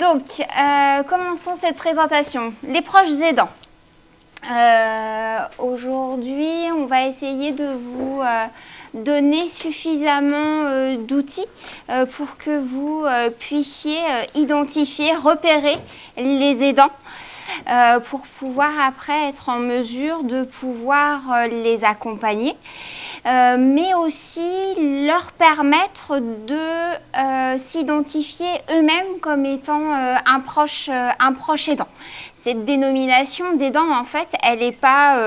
Donc, commençons cette présentation. Les proches aidants. Aujourd'hui, on va essayer de vous donner suffisamment d'outils pour que vous puissiez identifier, repérer les aidants pour pouvoir après être en mesure de pouvoir les accompagner. Mais aussi leur permettre de s'identifier eux-mêmes comme étant un proche aidant. Cette dénomination d'aidant, en fait, elle n'est pas,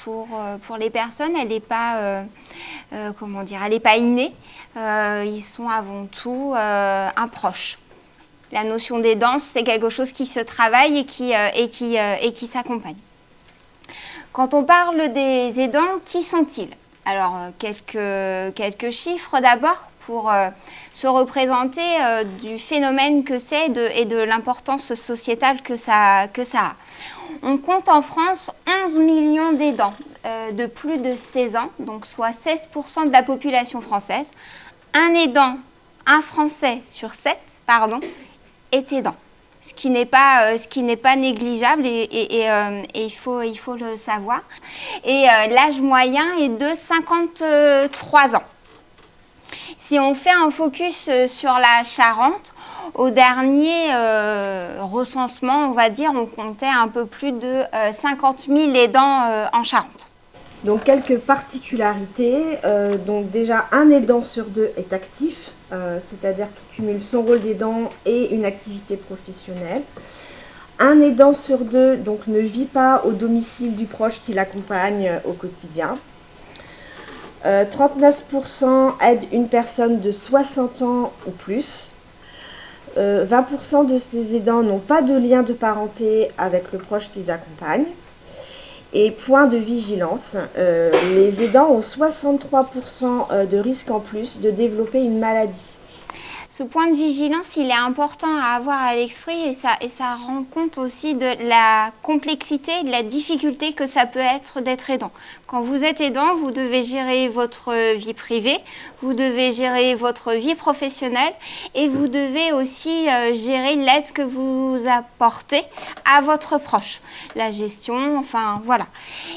pour les personnes, elle n'est pas, elle n'est pas innée. Ils sont avant tout un proche. La notion d'aidant, c'est quelque chose qui se travaille et qui s'accompagne. Quand on parle des aidants, qui sont-ils ? Alors, quelques chiffres d'abord pour se représenter du phénomène que c'est et de l'importance sociétale que ça a. On compte en France 11 millions d'aidants de plus de 16 ans, donc soit 16% de la population française. Un Français sur 7, est aidant. Ce qui n'est pas négligeable et il faut le savoir. Et l'âge moyen est de 53 ans. Si on fait un focus sur la Charente, au dernier recensement, on va dire, on comptait un peu plus de 50 000 aidants en Charente. Donc quelques particularités, donc déjà un aidant sur deux est actif, c'est-à-dire qu'il cumule son rôle d'aidant et une activité professionnelle. Un aidant sur deux donc, ne vit pas au domicile du proche qui l'accompagne au quotidien. 39% aident une personne de 60 ans ou plus. 20% de ces aidants n'ont pas de lien de parenté avec le proche qu'ils accompagnent. Et point de vigilance, les aidants ont 63% de risque en plus de développer une maladie. Ce point de vigilance, il est important à avoir à l'esprit et ça rend compte aussi de la complexité et de la difficulté que ça peut être d'être aidant. Quand vous êtes aidant, vous devez gérer votre vie privée, vous devez gérer votre vie professionnelle et vous devez aussi gérer l'aide que vous apportez à votre proche. La gestion, enfin voilà.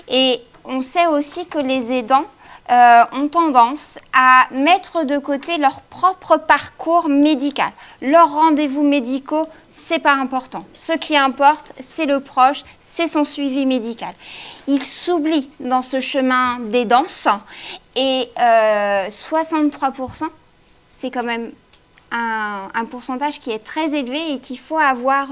Et on sait aussi que les aidants ont tendance à mettre de côté leur propre parcours médical. Leurs rendez-vous médicaux, c'est pas important. Ce qui importe, c'est le proche, c'est son suivi médical. Ils s'oublient dans ce chemin d'aidance et 63%, c'est quand même un pourcentage qui est très élevé et qu'il faut avoir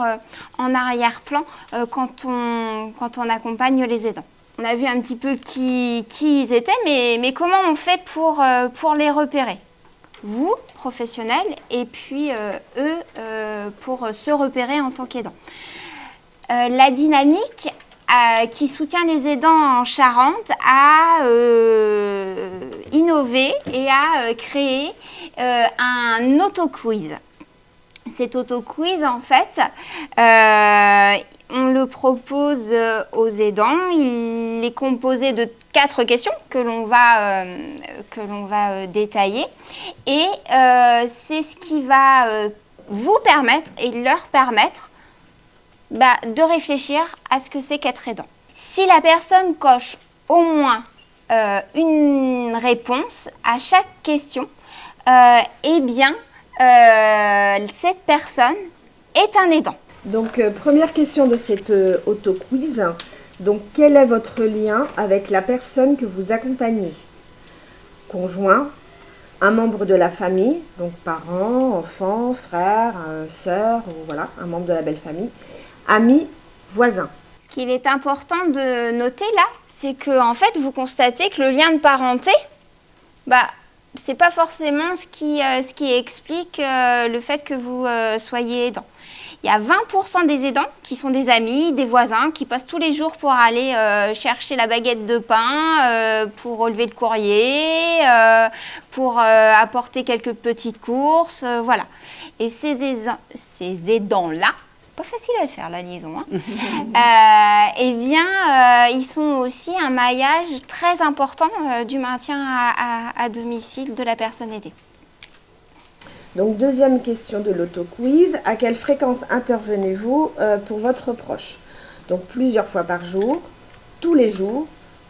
en arrière-plan quand on accompagne les aidants. On a vu un petit peu qui ils étaient, mais comment on fait pour les repérer ? Vous, professionnels, et puis eux, pour se repérer en tant qu'aidants. La dynamique qui soutient les aidants en Charente a innové et a créé un auto-quiz. Cet auto-quiz, en fait, on le propose aux aidants. Il est composé de 4 questions que l'on va détailler. Et c'est ce qui va vous permettre et leur permettre de réfléchir à ce que c'est qu'être aidant. Si la personne coche au moins une réponse à chaque question, eh bien, cette personne est un aidant. Donc, première question de cet auto-quiz. Donc, quel est votre lien avec la personne que vous accompagnez ? Conjoint, un membre de la famille, donc parents, enfants, frères, sœurs, voilà, un membre de la belle famille, amis, voisins. Ce qu'il est important de noter là, c'est que en fait, vous constatez que le lien de parenté, c'est pas forcément ce qui explique le fait que vous soyez aidant. Il y a 20% des aidants qui sont des amis, des voisins, qui passent tous les jours pour aller chercher la baguette de pain, pour relever le courrier, pour apporter quelques petites courses, voilà. Et ces aidants-là, c'est pas facile à faire la liaison, hein. Ils sont aussi un maillage très important du maintien à domicile de la personne aidée. Donc, deuxième question de l'auto-quiz. À quelle fréquence intervenez-vous pour votre proche? Donc, plusieurs fois par jour, tous les jours,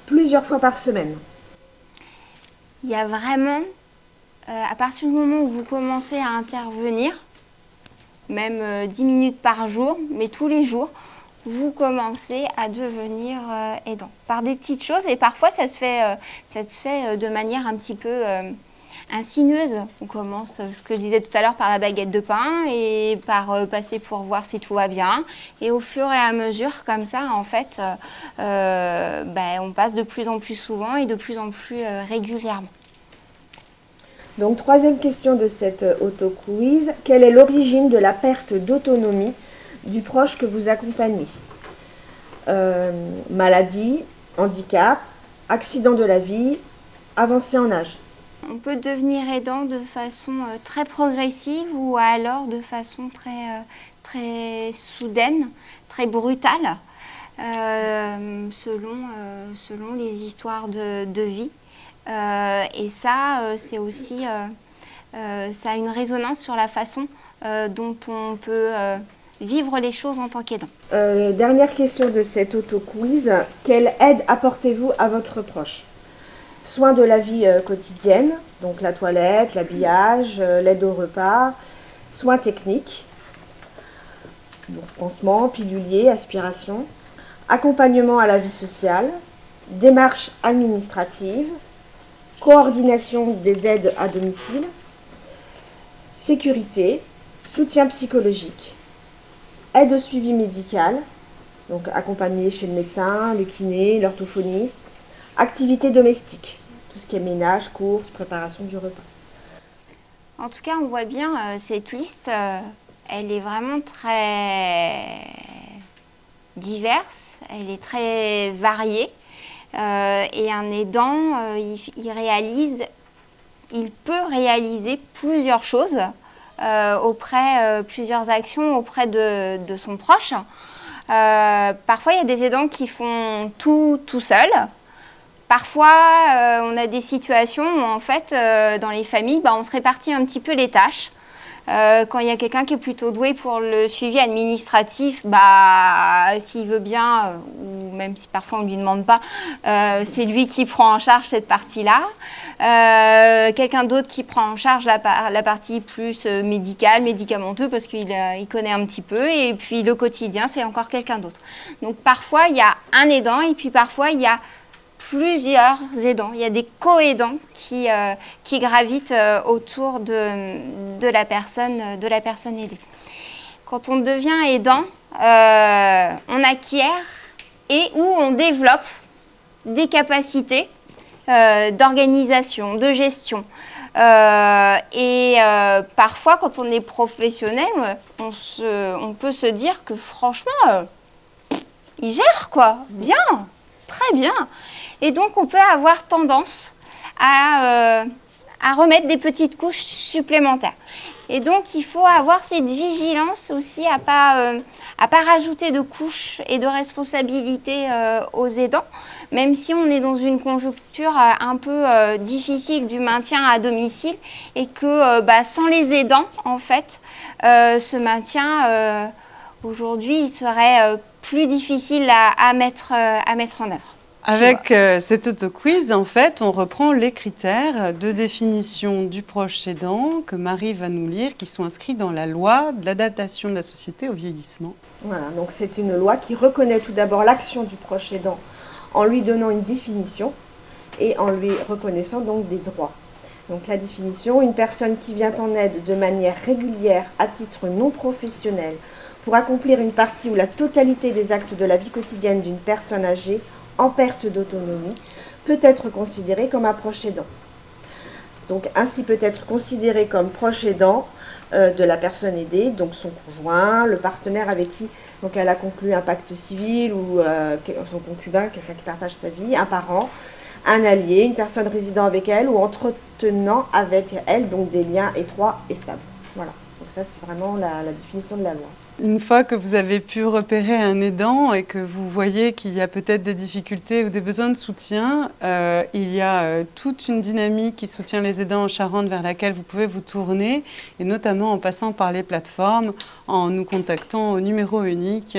plusieurs fois par semaine. Il y a vraiment, à partir du moment où vous commencez à intervenir, même 10 minutes par jour, mais tous les jours, vous commencez à devenir aidant. Par des petites choses, et parfois ça se fait de manière un petit peu insinueuse. On commence, ce que je disais tout à l'heure, par la baguette de pain et par passer pour voir si tout va bien. Et au fur et à mesure, comme ça, en fait, on passe de plus en plus souvent et de plus en plus régulièrement. Donc, troisième question de cette auto-quiz. Quelle est l'origine de la perte d'autonomie du proche que vous accompagnez? Maladie, handicap, accident de la vie, avancée en âge. On peut devenir aidant de façon très progressive ou alors de façon très soudaine, très brutale, selon les histoires de vie. Et ça, c'est aussi, ça a une résonance sur la façon dont on peut vivre les choses en tant qu'aidant. Dernière question de cette auto-quiz. Quelle aide apportez-vous à votre proche? Soins de la vie quotidienne, donc la toilette, l'habillage, l'aide au repas, soins techniques, donc pansement, pilulier, aspiration, accompagnement à la vie sociale, démarches administratives, coordination des aides à domicile, sécurité, soutien psychologique, aide au suivi médical, donc accompagner chez le médecin, le kiné, l'orthophoniste, activités domestiques, tout ce qui est ménage, courses, préparation du repas. En tout cas, on voit bien cette liste, elle est vraiment très diverse, elle est très variée. Et un aidant, il peut réaliser plusieurs choses plusieurs actions auprès de son proche. Parfois, il y a des aidants qui font tout seuls. Parfois, on a des situations où, en fait, dans les familles, on se répartit un petit peu les tâches. Quand il y a quelqu'un qui est plutôt doué pour le suivi administratif, s'il veut bien, ou même si parfois on ne lui demande pas, c'est lui qui prend en charge cette partie-là. Quelqu'un d'autre qui prend en charge la partie plus médicale, médicamenteuse, parce qu'il connaît un petit peu. Et puis le quotidien, c'est encore quelqu'un d'autre. Donc parfois, il y a un aidant et puis parfois, il y a plusieurs aidants. Il y a des co-aidants qui gravitent autour de la personne aidée. Quand on devient aidant, on acquiert et ou on développe des capacités d'organisation, de gestion. Parfois, quand on est professionnel, on peut se dire que franchement, il gère quoi, bien, très bien. Et donc, on peut avoir tendance à remettre des petites couches supplémentaires. Et donc, il faut avoir cette vigilance aussi à pas rajouter de couches et de responsabilités aux aidants, même si on est dans une conjoncture un peu difficile du maintien à domicile et que sans les aidants, en fait, ce maintien, aujourd'hui, il serait plus difficile à mettre en œuvre. Avec cette auto-quiz, en fait, on reprend les critères de définition du proche aidant que Marie va nous lire, qui sont inscrits dans la loi de l'adaptation de la société au vieillissement. Voilà, donc c'est une loi qui reconnaît tout d'abord l'action du proche aidant en lui donnant une définition et en lui reconnaissant donc des droits. Donc la définition, une personne qui vient en aide de manière régulière à titre non professionnel pour accomplir une partie ou la totalité des actes de la vie quotidienne d'une personne âgée en perte d'autonomie, peut être considéré comme un proche aidant. Donc ainsi peut être considéré comme proche aidant de la personne aidée, donc son conjoint, le partenaire avec qui donc elle a conclu un pacte civil ou son concubin, quelqu'un qui partage sa vie, un parent, un allié, une personne résidant avec elle ou entretenant avec elle donc des liens étroits et stables. Voilà, donc ça, c'est vraiment la définition de la loi. Une fois que vous avez pu repérer un aidant et que vous voyez qu'il y a peut-être des difficultés ou des besoins de soutien, il y a toute une dynamique qui soutient les aidants en Charente vers laquelle vous pouvez vous tourner, et notamment en passant par les plateformes, en nous contactant au numéro unique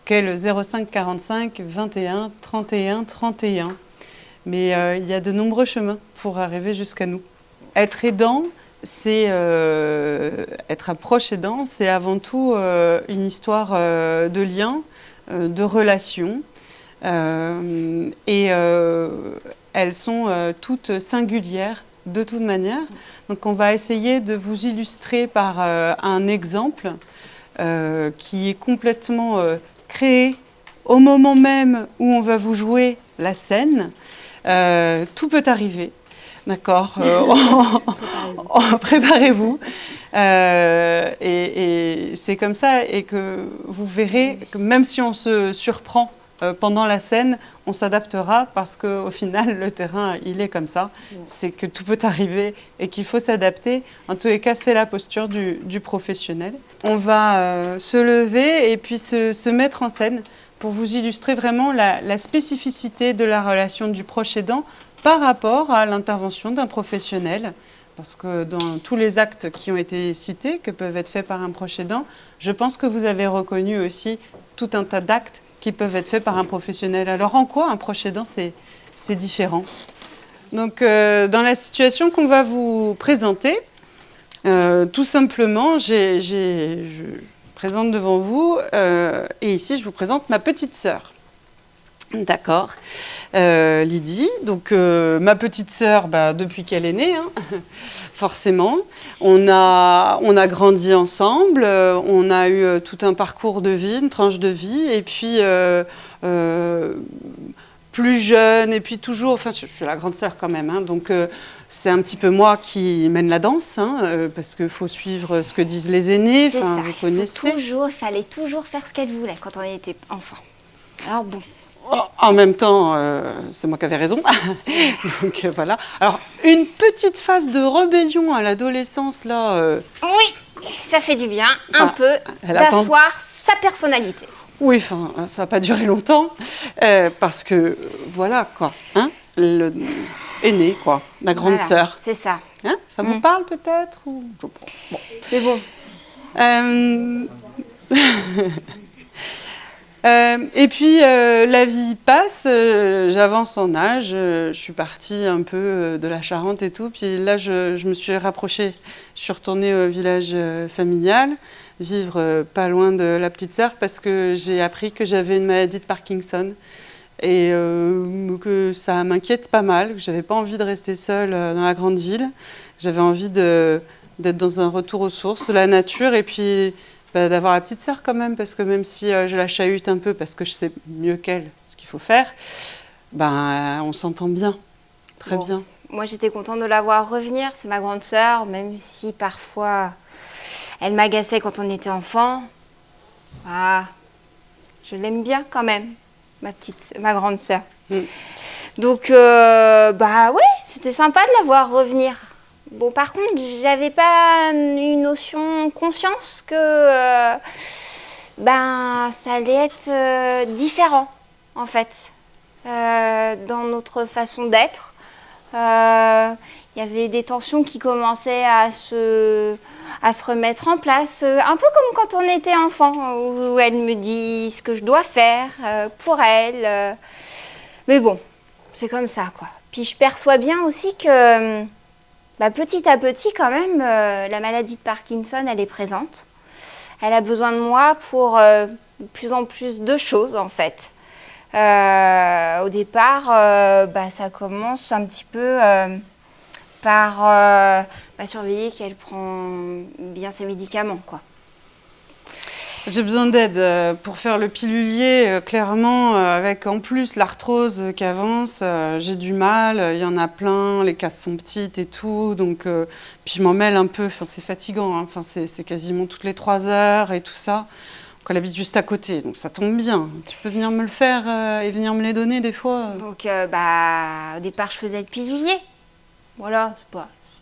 qu'est le 05 45 21 31 31. Mais il y a de nombreux chemins pour arriver jusqu'à nous. Être aidant, c'est être un proche aidant, c'est avant tout une histoire de lien, de relation, et elles sont toutes singulières de toute manière. Donc on va essayer de vous illustrer par un exemple qui est complètement créé au moment même où on va vous jouer la scène. Tout peut arriver. D'accord, préparez-vous. Et c'est comme ça, et que vous verrez que même si on se surprend pendant la scène, on s'adaptera parce qu'au final, le terrain, il est comme ça. C'est que tout peut arriver et qu'il faut s'adapter. En tous les cas, c'est la posture du professionnel. On va se lever et puis se mettre en scène pour vous illustrer vraiment la spécificité de la relation du proche aidant par rapport à l'intervention d'un professionnel. Parce que dans tous les actes qui ont été cités, que peuvent être faits par un proche aidant, je pense que vous avez reconnu aussi tout un tas d'actes qui peuvent être faits par un professionnel. Alors en quoi un proche aidant, c'est différent? Donc dans la situation qu'on va vous présenter, tout simplement, je présente devant vous, et ici je vous présente ma petite sœur. D'accord, Lydie. Donc ma petite sœur, depuis qu'elle est née, hein, forcément, on a grandi ensemble, on a eu tout un parcours de vie, une tranche de vie, et puis plus jeune, et puis toujours, enfin je suis la grande sœur quand même, hein, donc c'est un petit peu moi qui mène la danse, hein, parce qu'il faut suivre ce que disent les aînés, C'est ça, vous connaissez. il fallait toujours faire ce qu'elle voulait quand on était enfant. Alors bon. En même temps, c'est moi qui avais raison. Donc voilà. Alors, une petite phase de rébellion à l'adolescence, là. Oui, ça fait du bien, un peu, d'asseoir sa personnalité. Oui, enfin, ça n'a pas duré longtemps, parce que, voilà, quoi. Hein, le aîné, quoi. La grande sœur. C'est ça. Hein, ça vous parle peut-être ou... Bon. C'est bon. Et puis la vie passe, j'avance en âge, je suis partie un peu de la Charente et tout, puis là je me suis rapprochée, je suis retournée au village familial, vivre pas loin de la petite sœur parce que j'ai appris que j'avais une maladie de Parkinson et que ça m'inquiète pas mal, que j'avais pas envie de rester seule dans la grande ville, j'avais envie d'être dans un retour aux sources, la nature et puis d'avoir la petite sœur quand même, parce que même si je la chahute un peu, parce que je sais mieux qu'elle ce qu'il faut faire, on s'entend bien, très bien. Moi, j'étais contente de la voir revenir, c'est ma grande sœur, même si parfois elle m'agaçait quand on était enfant. Ah, je l'aime bien quand même, ma grande sœur. Donc, ouais, c'était sympa de la voir revenir. Bon, par contre, j'avais pas une notion, conscience que ça allait être différent, en fait, dans notre façon d'être. Il y avait des tensions qui commençaient à se remettre en place, un peu comme quand on était enfant, où elle me dit ce que je dois faire pour elle. Mais bon, c'est comme ça, quoi. Puis je perçois bien aussi que... petit à petit, quand même, la maladie de Parkinson, elle est présente. Elle a besoin de moi pour de plus en plus de choses, en fait. Au départ, ça commence un petit peu par surveiller qu'elle prend bien ses médicaments, quoi. J'ai besoin d'aide pour faire le pilulier, clairement, avec en plus l'arthrose qui avance, j'ai du mal, il y en a plein, les cases sont petites et tout, donc puis je m'en mêle un peu, c'est fatigant, hein, c'est quasiment toutes les 3 heures et tout ça. Donc elle habite juste à côté, donc ça tombe bien. Tu peux venir me le faire et venir me les donner des fois Donc au départ je faisais le pilulier, voilà,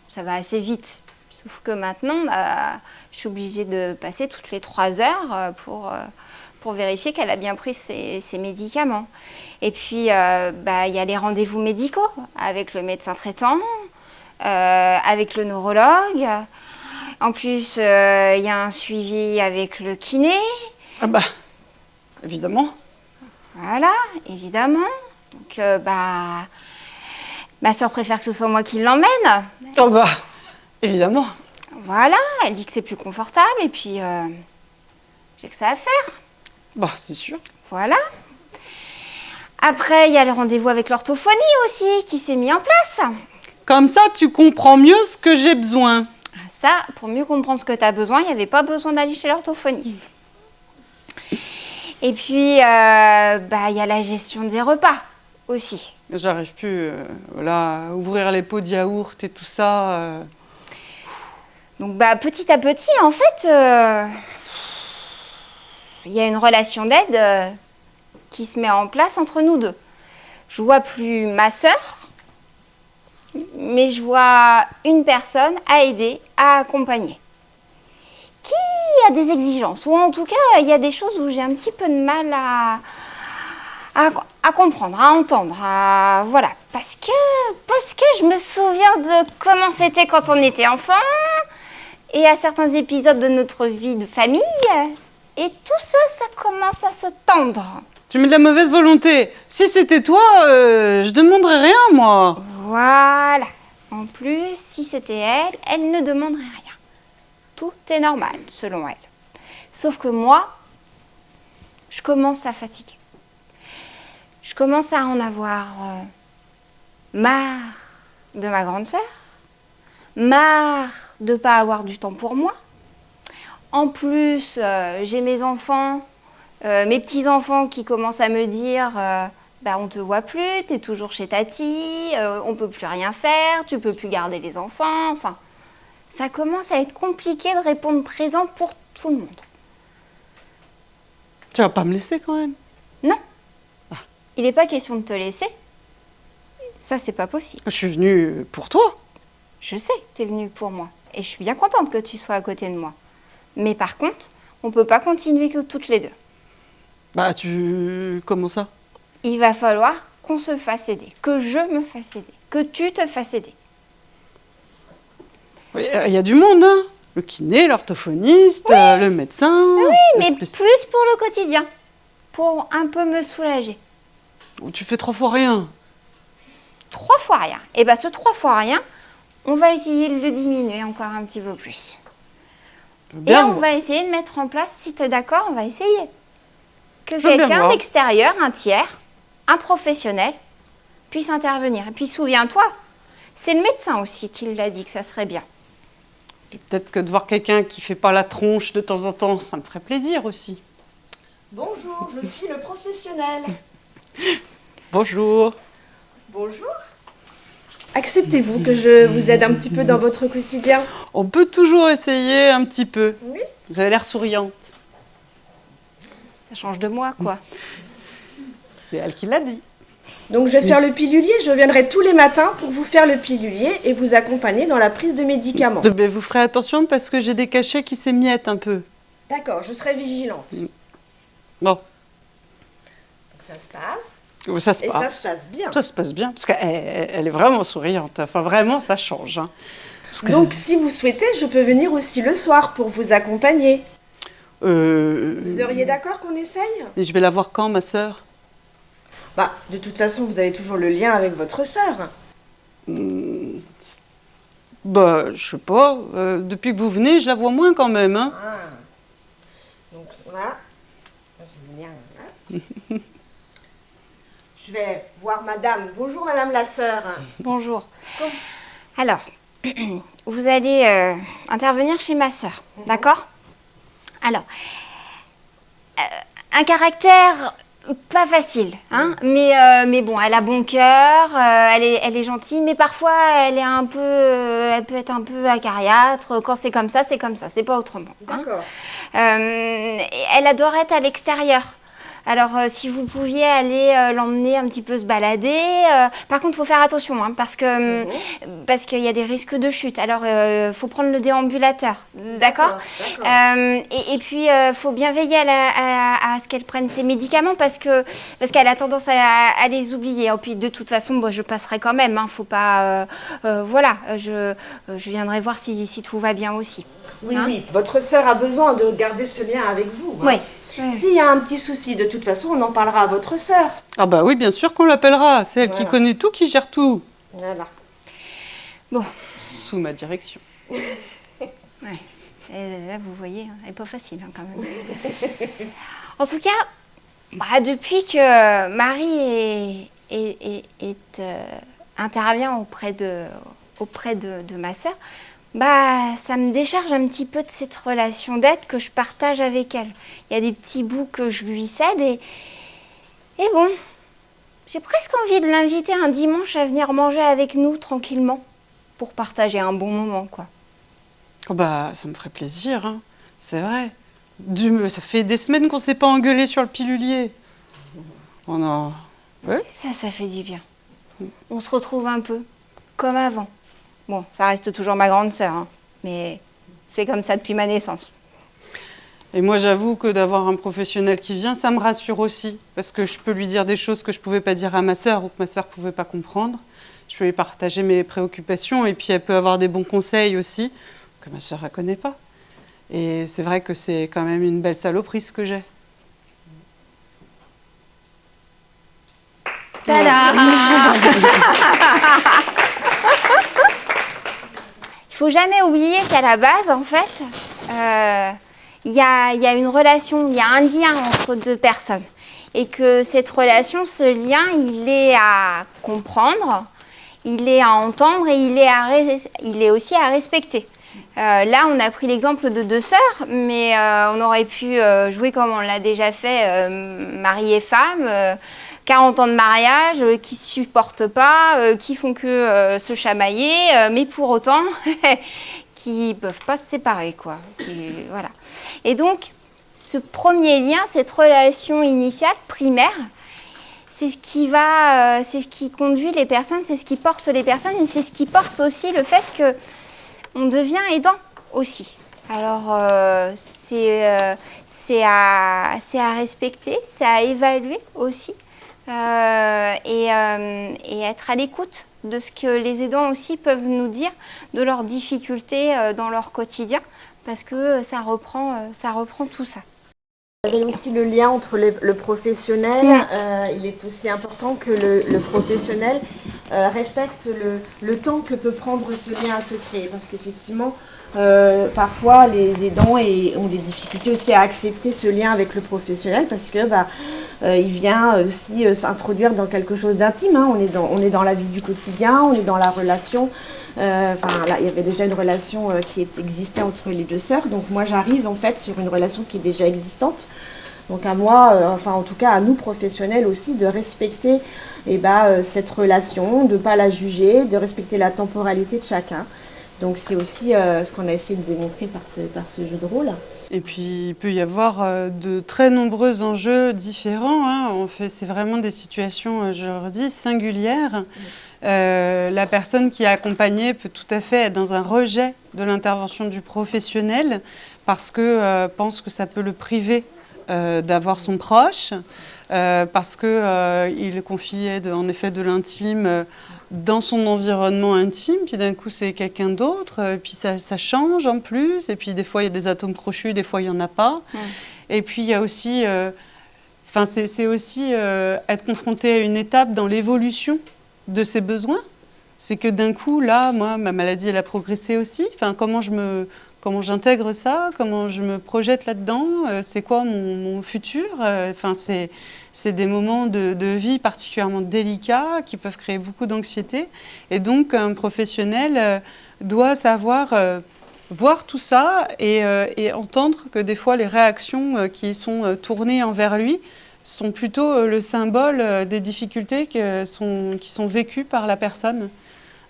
ça va assez vite. Sauf que maintenant, bah, je suis obligée de passer toutes les 3 heures pour vérifier qu'elle a bien pris ses médicaments. Et puis, bah, y a les rendez-vous médicaux avec le médecin traitant, avec le neurologue. En plus, il y a un suivi avec le kiné. Ah bah, évidemment. Voilà, évidemment. Donc, bah, ma soeur préfère que ce soit moi qui l'emmène. Oh bah, évidemment. Voilà, elle dit que c'est plus confortable et puis j'ai que ça à faire. Bah, c'est sûr. Voilà. Après, il y a le rendez-vous avec l'orthophonie aussi qui s'est mis en place. Comme ça, tu comprends mieux ce que j'ai besoin. Ça, pour mieux comprendre ce que tu as besoin, il n'y avait pas besoin d'aller chez l'orthophoniste. Et puis, bah, y a la gestion des repas aussi. J'arrive plus, là, à ouvrir les pots de yaourt et tout ça. Donc, bah, petit à petit, en fait, il y a une relation d'aide qui se met en place entre nous deux. Je vois plus ma sœur, mais je vois une personne à aider, à accompagner, qui a des exigences, ou en tout cas, il y a des choses où j'ai un petit peu de mal à comprendre, à entendre, voilà. Parce que je me souviens de comment c'était quand on était enfant, et à certains épisodes de notre vie de famille, et tout ça, ça commence à se tendre. Tu mets de la mauvaise volonté. Si c'était toi, je demanderais rien, moi. Voilà. En plus, si c'était elle, elle ne demanderait rien. Tout est normal, selon elle. Sauf que moi, je commence à fatiguer. Je commence à en avoir marre de ma grande sœur, marre de ne pas avoir du temps pour moi. En plus, j'ai mes enfants, mes petits-enfants qui commencent à me dire bah, on te voit plus, tu es toujours chez Tati, on peut plus rien faire, tu peux plus garder les enfants. Enfin, ça commence à être compliqué de répondre présent pour tout le monde. Tu vas pas me laisser quand même? Non. Il n'est pas question de te laisser. Ça, c'est pas possible. Je suis venue pour toi. Je sais que tu es venue pour moi. Et je suis bien contente que tu sois à côté de moi. Mais par contre, on ne peut pas continuer que toutes les deux. Bah, comment ça? Il va falloir qu'on se fasse aider. Que je me fasse aider. Que tu te fasses aider. Il y a du monde, hein. Le kiné, l'orthophoniste, le médecin. Oui, mais plus pour le quotidien. Pour un peu me soulager. Tu fais 3 fois rien. 3 fois rien. Et bien, ce 3 fois rien, on va essayer de le diminuer encore un petit peu plus. Bien et on va essayer de mettre en place, si tu es d'accord, on va essayer. Que Je veux bien quelqu'un voir. d'extérieur, un tiers, un professionnel, puisse intervenir. Et puis souviens-toi, c'est le médecin aussi qui l'a dit que ça serait bien. Et peut-être que de voir quelqu'un qui fait pas la tronche de temps en temps, ça me ferait plaisir aussi. Bonjour, je suis le professionnel. Bonjour. Bonjour. Acceptez-vous que je vous aide un petit peu dans votre quotidien? On peut toujours essayer un petit peu. Oui. Vous avez l'air souriante. Ça change de moi, quoi. C'est elle qui l'a dit. Donc je vais faire le pilulier, je viendrai tous les matins pour vous faire le pilulier et vous accompagner dans la prise de médicaments. Mais vous ferez attention parce que j'ai des cachets qui s'émiettent un peu. D'accord, je serai vigilante. Bon, Donc ça se passe. ça se Et ça passe. se passe bien. Ça se passe bien parce qu'elle est vraiment souriante. Enfin, vraiment, ça change. Hein. Donc si vous souhaitez, je peux venir aussi le soir pour vous accompagner. Vous seriez d'accord qu'on essaye? Et je vais la voir quand, ma sœur? Bah, de toute façon, vous avez toujours le lien avec votre sœur. Bah, je sais pas. Depuis que vous venez, je la vois moins quand même. Hein. Ah. Donc voilà. J'ai le lien, là. Je vais voir madame. Bonjour madame la sœur. Bonjour. Alors, vous allez intervenir chez ma sœur, d'accord? Alors, un caractère pas facile, hein, mais bon, elle a bon cœur, elle est gentille, mais parfois elle peut être un peu acariâtre. Quand c'est comme ça, c'est pas autrement. Hein. D'accord. Elle adore être à l'extérieur. Alors, si vous pouviez aller l'emmener un petit peu se balader. Par contre, il faut faire attention, hein, parce qu'il y a des risques de chute. Alors, il faut prendre le déambulateur, d'accord. Et puis, il faut bien veiller à ce qu'elle prenne ses médicaments parce qu'elle a tendance à les oublier. Et puis, de toute façon, je passerai quand même. Hein, faut pas, voilà, je viendrai voir si tout va bien aussi. Oui, oui. Votre sœur a besoin de garder ce lien avec vous. Hein. Oui. S'il y a un petit souci, de toute façon, on en parlera à votre sœur. Ah bah oui, bien sûr qu'on l'appellera. C'est elle qui connaît tout, qui gère tout. Voilà. Bon. Sous ma direction. Ouais. Et là, vous voyez, elle n'est pas facile quand même. En tout cas, depuis que Marie intervient auprès de ma sœur, ça me décharge un petit peu de cette relation d'aide que je partage avec elle. Il y a des petits bouts que je lui cède et bon, j'ai presque envie de l'inviter un dimanche à venir manger avec nous tranquillement pour partager un bon moment, quoi. Oh ça me ferait plaisir, hein. C'est vrai. Ça fait des semaines qu'on ne s'est pas engueulé sur le pilulier. Oh non. Ouais. Ça fait du bien. On se retrouve un peu, comme avant. Bon, ça reste toujours ma grande sœur, hein, mais c'est comme ça depuis ma naissance. Et moi, j'avoue que d'avoir un professionnel qui vient, ça me rassure aussi. Parce que je peux lui dire des choses que je ne pouvais pas dire à ma sœur ou que ma sœur ne pouvait pas comprendre. Je peux lui partager mes préoccupations et puis elle peut avoir des bons conseils aussi que ma sœur ne connaît pas. Et c'est vrai que c'est quand même une belle saloperie ce que j'ai. Tada. Il faut jamais oublier qu'à la base, en fait, il y a une relation, il y a un lien entre deux personnes. Et que cette relation, ce lien, il est à comprendre, il est à entendre et il est aussi à respecter. Là, on a pris l'exemple de deux sœurs, mais on aurait pu jouer comme on l'a déjà fait, mari et femme, 40 ans de mariage, qui ne se supportent pas, qui font que se chamailler, mais pour autant, qui ne peuvent pas se séparer, quoi. Voilà. Et donc, ce premier lien, cette relation initiale, primaire, c'est ce qui conduit les personnes, c'est ce qui porte les personnes, et c'est ce qui porte aussi le fait qu'on devient aidant aussi. Alors, c'est à respecter, c'est à évaluer aussi, et être à l'écoute de ce que les aidants aussi peuvent nous dire, de leurs difficultés dans leur quotidien, parce que ça reprend tout ça. Il y avait aussi le lien entre le professionnel. Il est aussi important que le professionnel respecte le temps que peut prendre ce lien à se créer. Parce qu'effectivement, parfois, les aidants ont des difficultés aussi à accepter ce lien avec le professionnel parce que il vient aussi s'introduire dans quelque chose d'intime. Hein. On est dans la vie du quotidien, on est dans la relation. Là, il y avait déjà une relation qui existait entre les deux sœurs. Donc moi, j'arrive en fait sur une relation qui est déjà existante. Donc à moi, en tout cas à nous professionnels aussi, de respecter cette relation, de ne pas la juger, de respecter la temporalité de chacun. Donc c'est aussi ce qu'on a essayé de démontrer par ce jeu de rôle. Et puis il peut y avoir de très nombreux enjeux différents. Hein. C'est vraiment des situations, je le redis, singulières. La personne qui est accompagnée peut tout à fait être dans un rejet de l'intervention du professionnel parce que pense que ça peut le priver d'avoir son proche, parce qu'il confiait en effet de l'intime dans son environnement intime, puis d'un coup c'est quelqu'un d'autre, puis ça change en plus, et puis des fois il y a des atomes crochus, des fois il n'y en a pas. Et puis il y a aussi, c'est aussi être confronté à une étape dans l'évolution de ses besoins. C'est que d'un coup, là, moi, ma maladie, elle a progressé aussi. Comment j'intègre ça, comment je me projette là-dedans, c'est quoi mon futur. C'est des moments de vie particulièrement délicats qui peuvent créer beaucoup d'anxiété. Et donc, un professionnel doit savoir voir tout ça et entendre que des fois, les réactions qui sont tournées envers lui sont plutôt le symbole des difficultés qui sont vécues par la personne.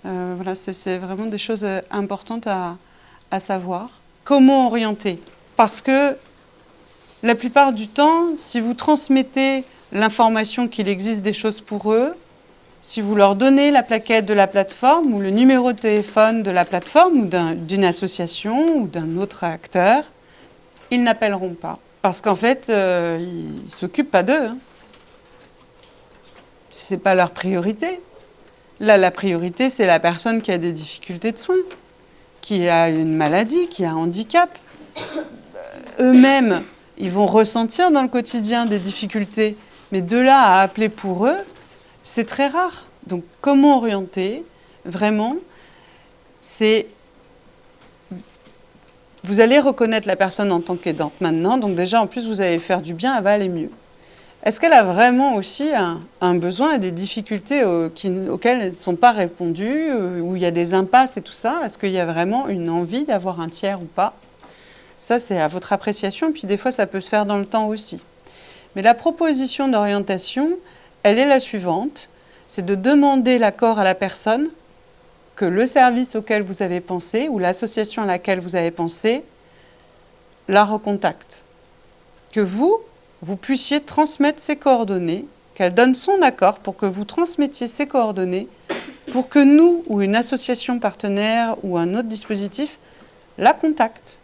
Voilà, c'est vraiment des choses importantes à savoir. Comment orienter? Parce que La plupart du temps, si vous transmettez l'information qu'il existe des choses pour eux, si vous leur donnez la plaquette de la plateforme ou le numéro de téléphone de la plateforme ou d'une association ou d'un autre acteur, ils n'appelleront pas. Parce qu'en fait, ils ne s'occupent pas d'eux. Hein. Ce n'est pas leur priorité. Là, la priorité, c'est la personne qui a des difficultés de soins, qui a une maladie, qui a un handicap. Eux-mêmes, ils vont ressentir dans le quotidien des difficultés. Mais de là à appeler pour eux, c'est très rare. Donc, comment orienter, vraiment, c'est... Vous allez reconnaître la personne en tant qu'aidante maintenant. Donc déjà, en plus, vous allez faire du bien, elle va aller mieux. Est-ce qu'elle a vraiment aussi un besoin et des difficultés auxquelles elles ne sont pas répondues, où il y a des impasses et tout ça? Est-ce qu'il y a vraiment une envie d'avoir un tiers ou pas? Ça, c'est à votre appréciation. Puis des fois, ça peut se faire dans le temps aussi. Mais la proposition d'orientation, elle est la suivante. C'est de demander l'accord à la personne que le service auquel vous avez pensé ou l'association à laquelle vous avez pensé la recontacte. Que vous puissiez transmettre ses coordonnées, qu'elle donne son accord pour que vous transmettiez ses coordonnées, pour que nous, ou une association partenaire ou un autre dispositif, la contacte.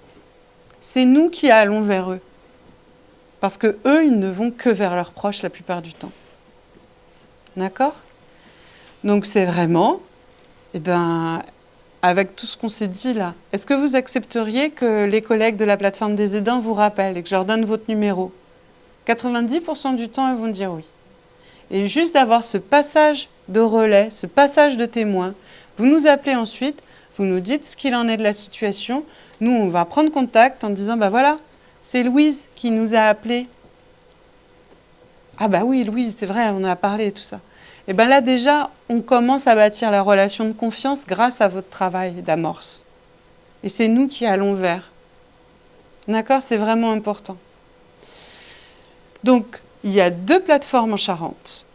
C'est nous qui allons vers eux. Parce que eux, ils ne vont que vers leurs proches la plupart du temps. D'accord? Donc c'est vraiment, avec tout ce qu'on s'est dit là, est-ce que vous accepteriez que les collègues de la plateforme des aidants vous rappellent et que je leur donne votre numéro? 90% du temps, elles vont dire oui. Et juste d'avoir ce passage de relais, ce passage de témoin, vous nous appelez ensuite, vous nous dites ce qu'il en est de la situation. Nous, on va prendre contact en disant, voilà, c'est Louise qui nous a appelés. Ah bah oui, Louise, c'est vrai, on a parlé et tout ça. Et bien là, déjà, on commence à bâtir la relation de confiance grâce à votre travail d'amorce. Et c'est nous qui allons vers. D'accord? C'est vraiment important. Donc, il y a 2 plateformes en Charente.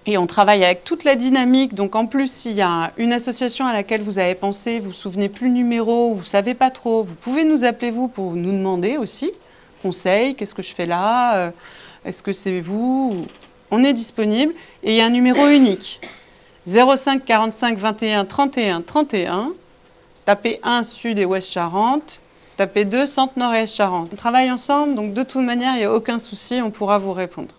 Et on travaille avec toute la dynamique. Donc, en plus, s'il y a une association à laquelle vous avez pensé, vous ne vous souvenez plus le numéro, vous ne savez pas trop, vous pouvez nous appeler, vous, pour nous demander aussi conseil, qu'est-ce que je fais là, est-ce que c'est vous? On est disponible. Et il y a un numéro unique. 05 45 21 31 31. Tapez 1 Sud et Ouest Charente. Tapez 2 Centre Nord et Est Charente. On travaille ensemble, donc de toute manière, il n'y a aucun souci, on pourra vous répondre.